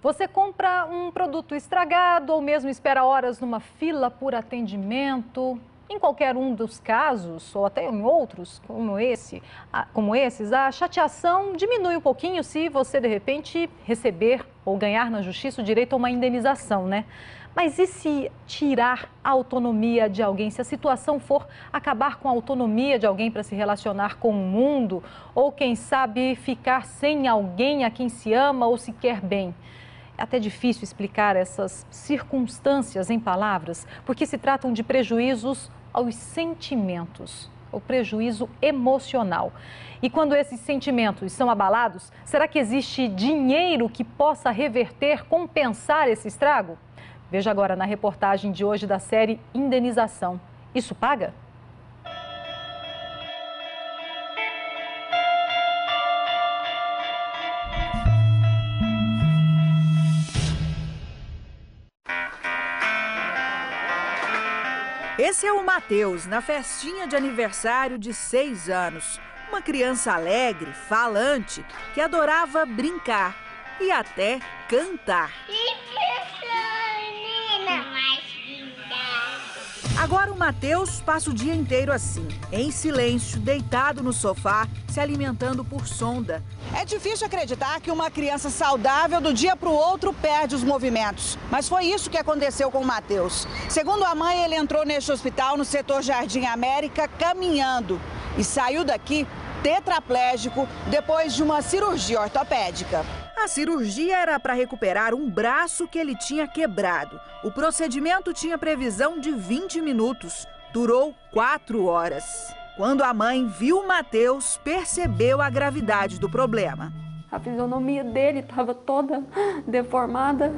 Você compra um produto estragado ou mesmo espera horas numa fila por atendimento. Em qualquer um dos casos, ou até em outros, como esses, a chateação diminui um pouquinho se você, de repente, receber ou ganhar na justiça o direito a uma indenização, né? Mas e se tirar a autonomia de alguém? Se a situação for acabar com a autonomia de alguém para se relacionar com o mundo, ou quem sabe ficar sem alguém a quem se ama ou se quer bem? É até difícil explicar essas circunstâncias em palavras, porque se tratam de prejuízos aos sentimentos, o prejuízo emocional. E quando esses sentimentos são abalados, será que existe dinheiro que possa reverter, compensar esse estrago? Veja agora na reportagem de hoje da série Indenização. Isso paga? Esse é o Matheus, na festinha de aniversário de 6 anos. Uma criança alegre, falante, que adorava brincar e até cantar. Agora o Matheus passa o dia inteiro assim, em silêncio, deitado no sofá, se alimentando por sonda. É difícil acreditar que uma criança saudável do dia para o outro perde os movimentos. Mas foi isso que aconteceu com o Matheus. Segundo a mãe, ele entrou neste hospital no setor Jardim América caminhando e saiu daqui tetraplégico depois de uma cirurgia ortopédica. A cirurgia era para recuperar um braço que ele tinha quebrado. O procedimento tinha previsão de 20 minutos. Durou 4 horas. Quando a mãe viu o Matheus, percebeu a gravidade do problema. A fisionomia dele estava toda deformada.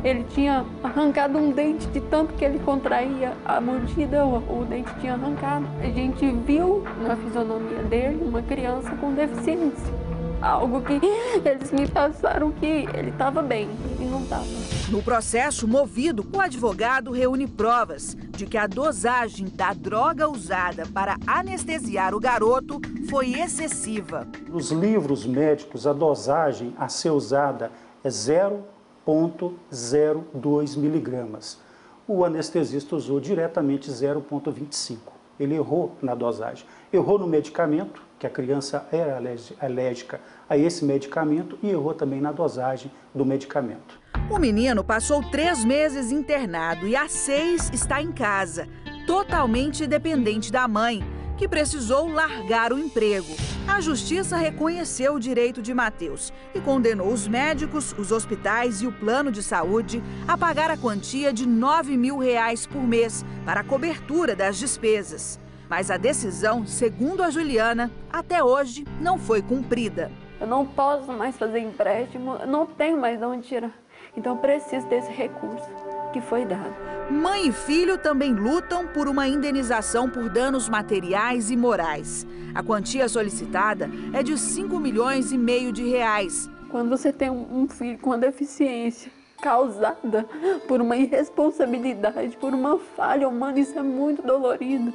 Ele tinha arrancado um dente de tanto que ele contraía a mordida, o dente tinha arrancado. A gente viu na fisionomia dele uma criança com deficiência. Algo que eles me passaram que ele estava bem e não estava. No processo movido, o advogado reúne provas de que a dosagem da droga usada para anestesiar o garoto foi excessiva. Nos livros médicos, a dosagem a ser usada é 0,02 miligramas. O anestesista usou diretamente 0,25. Ele errou na dosagem. Errou no medicamento, que a criança era alérgica a esse medicamento, e errou também na dosagem do medicamento. O menino passou 3 meses internado e há 6 está em casa, totalmente dependente da mãe, que precisou largar o emprego. A justiça reconheceu o direito de Matheus e condenou os médicos, os hospitais e o plano de saúde a pagar a quantia de R$ 9.000 por mês para a cobertura das despesas. Mas a decisão, segundo a Juliana, até hoje não foi cumprida. Eu não posso mais fazer empréstimo, eu não tenho mais de onde tirar. Então eu preciso desse recurso que foi dado. Mãe e filho também lutam por uma indenização por danos materiais e morais. A quantia solicitada é de R$ 5,5 milhões de reais. Quando você tem um filho com uma deficiência causada por uma irresponsabilidade, por uma falha humana, isso é muito dolorido.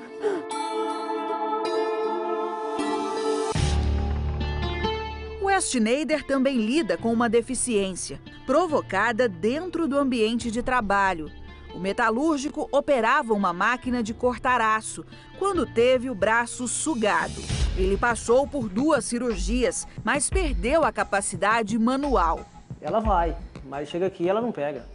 O Westneider também lida com uma deficiência, provocada dentro do ambiente de trabalho. O metalúrgico operava uma máquina de cortar aço quando teve o braço sugado. Ele passou por 2 cirurgias, mas perdeu a capacidade manual. Ela vai, mas chega aqui e ela não pega.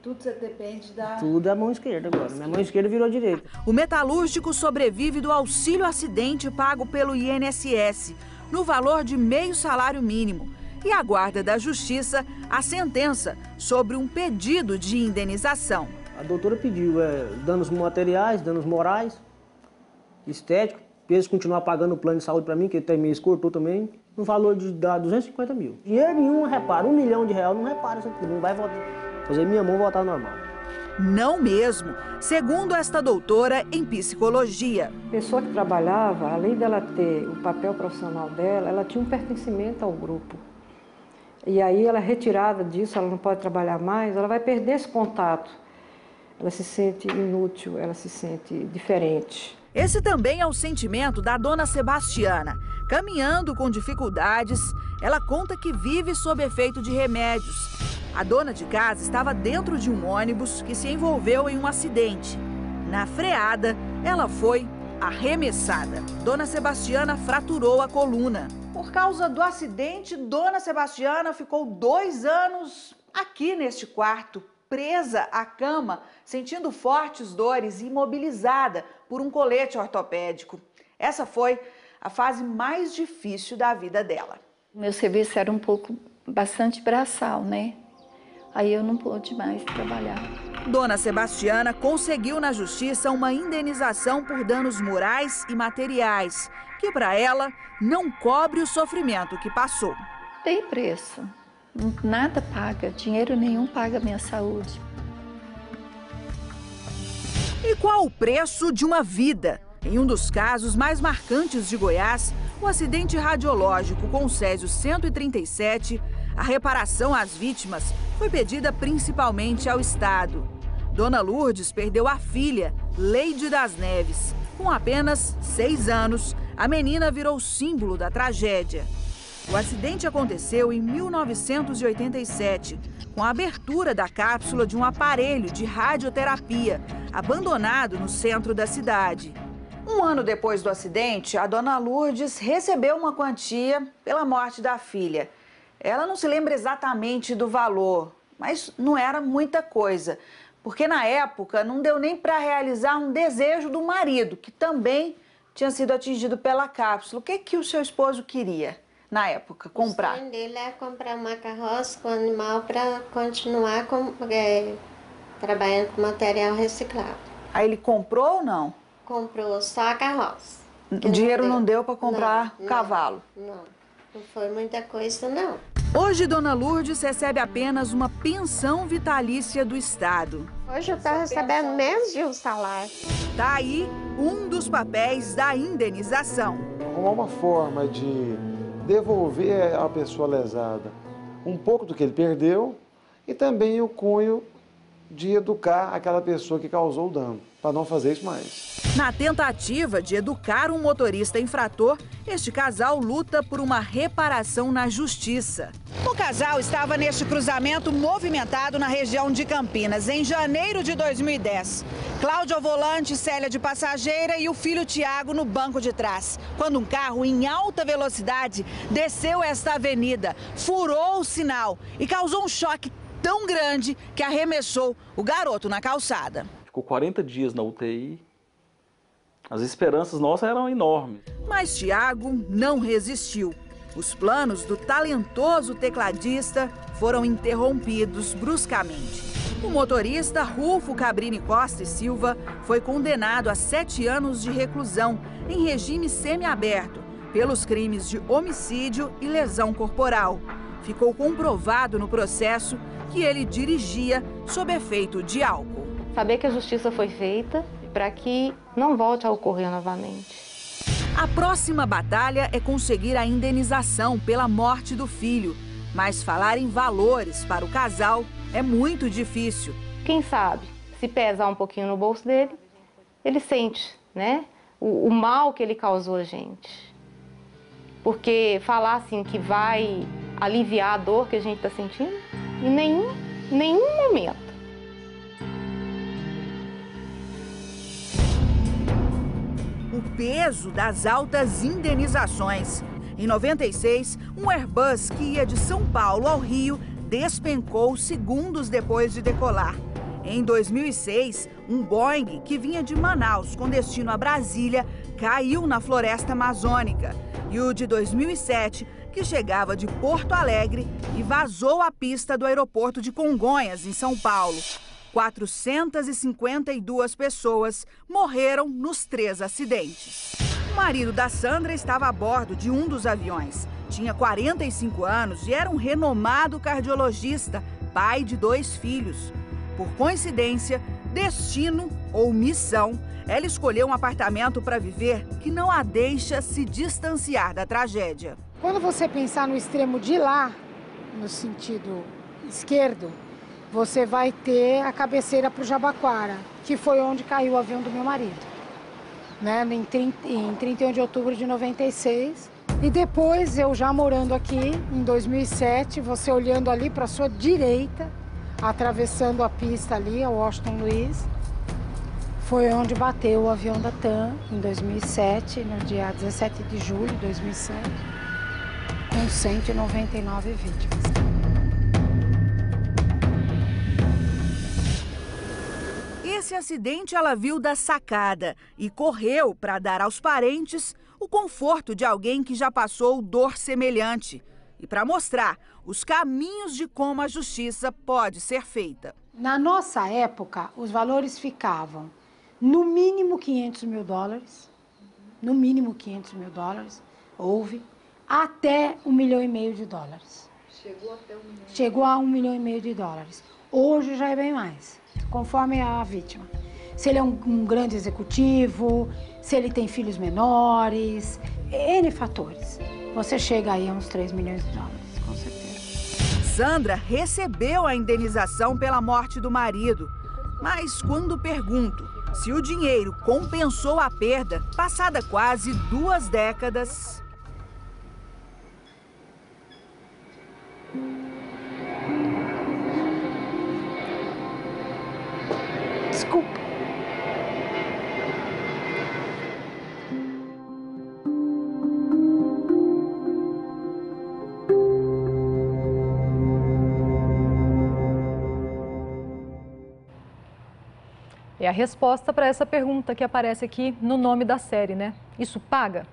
Tudo você depende da... Tudo é a mão esquerda agora. Minha mão esquerda virou direita. O metalúrgico sobrevive do auxílio acidente pago pelo INSS, no valor de meio salário mínimo, e aguarda da Justiça a sentença sobre um pedido de indenização. A doutora pediu danos materiais, danos morais, estéticos, para eles continuar pagando o plano de saúde para mim, que ele também cortou também, no valor de 250 mil. Dinheiro nenhum repara, R$ 1 milhão não repara isso aqui, não vai fazer minha mão voltar ao normal. Não mesmo, segundo esta doutora em psicologia. A pessoa que trabalhava, além dela ter o papel profissional dela, ela tinha um pertencimento ao grupo. E aí ela é retirada disso, ela não pode trabalhar mais, ela vai perder esse contato. Ela se sente inútil, ela se sente diferente. Esse também é o sentimento da dona Sebastiana. Caminhando com dificuldades, ela conta que vive sob efeito de remédios. A dona de casa estava dentro de um ônibus que se envolveu em um acidente. Na freada, ela foi arremessada. Dona Sebastiana fraturou a coluna. Por causa do acidente, Dona Sebastiana ficou 2 anos aqui neste quarto, presa à cama, sentindo fortes dores e imobilizada por um colete ortopédico. Essa foi a fase mais difícil da vida dela. Meu serviço era bastante braçal, né? Aí eu não pude mais trabalhar. Dona Sebastiana conseguiu na justiça uma indenização por danos morais e materiais, que para ela não cobre o sofrimento que passou. Tem preço. Nada paga, dinheiro nenhum paga a minha saúde. E qual o preço de uma vida? Em um dos casos mais marcantes de Goiás, o acidente radiológico com o Césio 137, a reparação às vítimas foi pedida principalmente ao Estado. Dona Lourdes perdeu a filha, Leide das Neves. Com apenas 6 anos, a menina virou símbolo da tragédia. O acidente aconteceu em 1987, com a abertura da cápsula de um aparelho de radioterapia, abandonado no centro da cidade. 1 ano depois do acidente, a dona Lourdes recebeu uma quantia pela morte da filha. Ela não se lembra exatamente do valor, mas não era muita coisa, porque na época não deu nem para realizar um desejo do marido, que também tinha sido atingido pela cápsula. O que o seu esposo queria na época comprar? O sonho dele é comprar uma carroça com animal para continuar trabalhando com material reciclado. Aí ele comprou ou não? Comprou só a carroça. O dinheiro não deu para comprar cavalo? Não foi muita coisa, não. Hoje, Dona Lourdes recebe apenas uma pensão vitalícia do Estado. Hoje eu estou recebendo menos de um salário. Tá aí um dos papéis da indenização. Arrumar uma forma de devolver à pessoa lesada um pouco do que ele perdeu e também o cunho de educar aquela pessoa que causou o dano, para não fazer isso mais. Na tentativa de educar um motorista infrator, este casal luta por uma reparação na justiça. O casal estava neste cruzamento movimentado na região de Campinas, em janeiro de 2010. Cláudia ao volante, Célia de passageira e o filho Tiago no banco de trás. Quando um carro em alta velocidade desceu esta avenida, furou o sinal e causou um choque tão grande que arremessou o garoto na calçada. Ficou 40 dias na UTI. As esperanças nossas eram enormes. Mas Tiago não resistiu. Os planos do talentoso tecladista foram interrompidos bruscamente. O motorista Rulfo Cabrini Costa e Silva foi condenado a 7 anos de reclusão em regime semiaberto pelos crimes de homicídio e lesão corporal. Ficou comprovado no processo que ele dirigia sob efeito de álcool. Saber que a justiça foi feita para que não volte a ocorrer novamente. A próxima batalha é conseguir a indenização pela morte do filho, mas falar em valores para o casal é muito difícil. Quem sabe, se pesar um pouquinho no bolso dele, ele sente, né, o mal que ele causou a gente. Porque falar assim que vai aliviar a dor que a gente está sentindo, em nenhum momento. O peso das altas indenizações. Em 96, um Airbus que ia de São Paulo ao Rio despencou segundos depois de decolar. Em 2006, um Boeing que vinha de Manaus com destino a Brasília caiu na floresta amazônica. E o de 2007, que chegava de Porto Alegre e vazou a pista do aeroporto de Congonhas, em São Paulo. 452 pessoas morreram nos 3 acidentes. O marido da Sandra estava a bordo de um dos aviões. Tinha 45 anos e era um renomado cardiologista, pai de 2 filhos. Por coincidência, destino ou missão, ela escolheu um apartamento para viver que não a deixa se distanciar da tragédia. Quando você pensar no extremo de lá, no sentido esquerdo, você vai ter a cabeceira para o Jabaquara, que foi onde caiu o avião do meu marido, né? Em 31 de outubro de 96. E depois, eu já morando aqui, em 2007, você olhando ali para sua direita, atravessando a pista ali, a Washington Luiz, foi onde bateu o avião da TAM, em 2007, no dia 17 de julho de 2007, com 199 vítimas. Esse acidente ela viu da sacada e correu para dar aos parentes o conforto de alguém que já passou dor semelhante e para mostrar os caminhos de como a justiça pode ser feita. Na nossa época, os valores ficavam no mínimo 500 mil dólares, no mínimo 500 mil dólares, houve, até $1,5 milhão de dólares. Chegou até 1 milhão? Chegou a $1,5 milhão de dólares. Hoje já é bem mais, conforme a vítima. Se ele é um grande executivo, se ele tem filhos menores, N fatores. Você chega aí a uns 3 milhões de dólares, com certeza. Sandra recebeu a indenização pela morte do marido, mas quando pergunto se o dinheiro compensou a perda, passada quase 2 décadas... Desculpa. É a resposta para essa pergunta que aparece aqui no nome da série, né? Isso paga?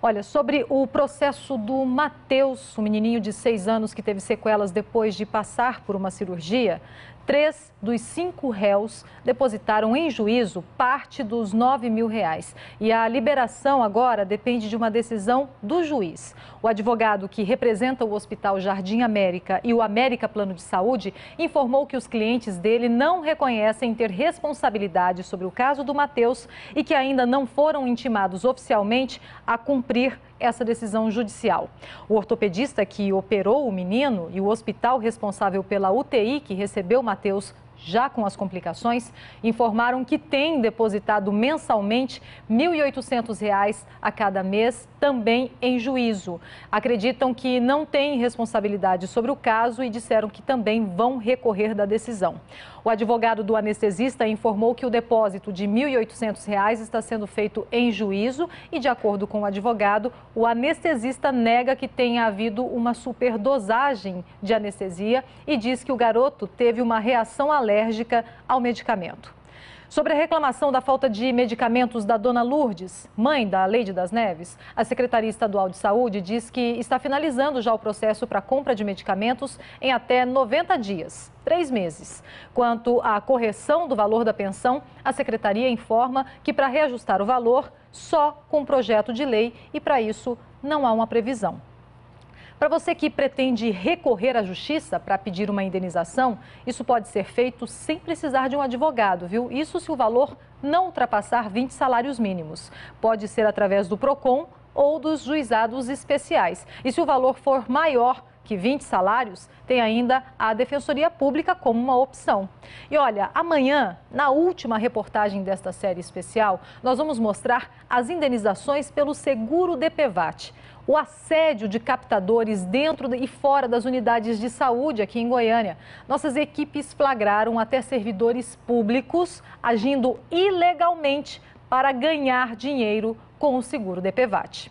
Olha, sobre o processo do Matheus, um menininho de 6 anos que teve sequelas depois de passar por uma cirurgia, 3 dos 5 réus depositaram em juízo parte dos R$9 mil. E a liberação agora depende de uma decisão do juiz. O advogado que representa o Hospital Jardim América e o América Plano de Saúde informou que os clientes dele não reconhecem ter responsabilidade sobre o caso do Matheus e que ainda não foram intimados oficialmente a cumprir essa decisão judicial. O ortopedista que operou o menino e o hospital responsável pela UTI que recebeu o Matheus já com as complicações, informaram que tem depositado mensalmente R$ 1.800 a cada mês, também em juízo. Acreditam que não têm responsabilidade sobre o caso e disseram que também vão recorrer da decisão. O advogado do anestesista informou que o depósito de R$ 1.800 está sendo feito em juízo e, de acordo com o advogado, o anestesista nega que tenha havido uma superdosagem de anestesia e diz que o garoto teve uma reação alérgica ao medicamento. Sobre a reclamação da falta de medicamentos da dona Lourdes, mãe da Leide das Neves, a Secretaria Estadual de Saúde diz que está finalizando já o processo para a compra de medicamentos em até 90 dias, 3 meses. Quanto à correção do valor da pensão, a Secretaria informa que para reajustar o valor, só com projeto de lei e para isso não há uma previsão. Para você que pretende recorrer à justiça para pedir uma indenização, isso pode ser feito sem precisar de um advogado, viu? Isso se o valor não ultrapassar 20 salários mínimos. Pode ser através do PROCON ou dos juizados especiais. E se o valor for maior que 20 salários, tem ainda a Defensoria Pública como uma opção. E olha, amanhã, na última reportagem desta série especial, nós vamos mostrar as indenizações pelo seguro DPVAT. O assédio de captadores dentro e fora das unidades de saúde aqui em Goiânia. Nossas equipes flagraram até servidores públicos agindo ilegalmente para ganhar dinheiro com o seguro DPVAT.